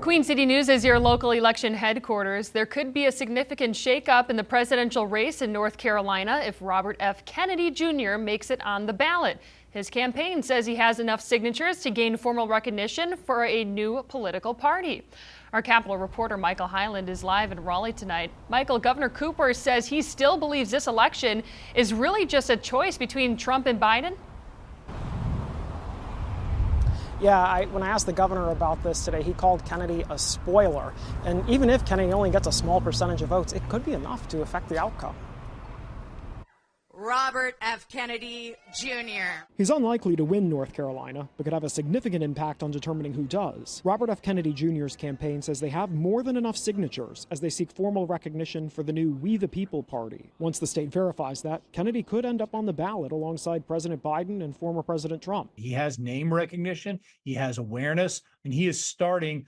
Queen City News is your local election headquarters. There could be a significant shakeup in the presidential race in North Carolina if Robert F. Kennedy Jr. makes it on the ballot. His campaign says he has enough signatures to gain formal recognition for a new political party. Our Capitol reporter Michael Hyland is live in Raleigh tonight. Michael, Governor Cooper says he still believes this election is really just a choice between Trump and Biden. Yeah, when I asked the governor about this today, he called Kennedy a spoiler. And even if Kennedy only gets a small percentage of votes, it could be enough to affect the outcome. Robert F. Kennedy Jr. He's unlikely to win North Carolina, but could have a significant impact on determining who does. Robert F. Kennedy Jr.'s campaign says they have more than enough signatures as they seek formal recognition for the new We the People party. Once the state verifies that, Kennedy could end up on the ballot alongside President Biden and former President Trump. He has name recognition, he has awareness, and he is starting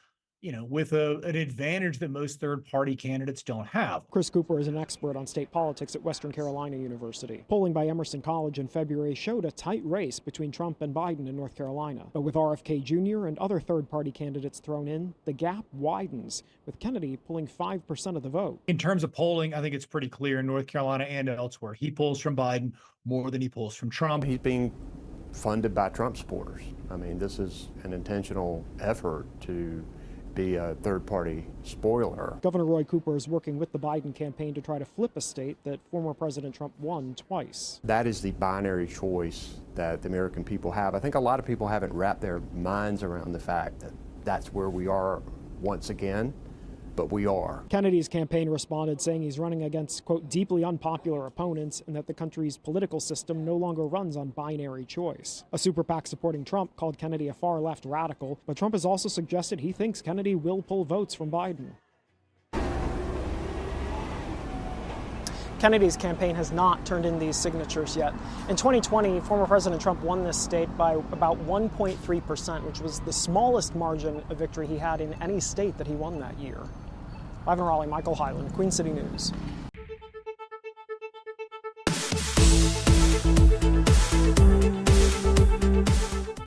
with an advantage that most third-party candidates don't have. Chris Cooper is an expert on state politics at Western Carolina University. Polling by Emerson College in February showed a tight race between Trump and Biden in North Carolina. But with RFK Jr. and other third-party candidates thrown in, the gap widens, with Kennedy pulling 5% of the vote. In terms of polling, I think it's pretty clear in North Carolina and elsewhere. He pulls from Biden more than he pulls from Trump. He's being funded by Trump supporters. I mean, this is an intentional effort to be a third-party spoiler. Governor Roy Cooper is working with the Biden campaign to try to flip a state that former President Trump won twice. That is the binary choice that the American people have. I think a lot of people haven't wrapped their minds around the fact that that's where we are once again, but we are. Kennedy's campaign responded saying he's running against, quote, deeply unpopular opponents and that the country's political system no longer runs on binary choice. A super PAC supporting Trump called Kennedy a far-left radical, but Trump has also suggested he thinks Kennedy will pull votes from Biden. Kennedy's campaign has not turned in these signatures yet. In 2020, former President Trump won this state by about 1.3%, which was the smallest margin of victory he had in any state that he won that year. Live in Raleigh, Michael Hyland, Queen City News.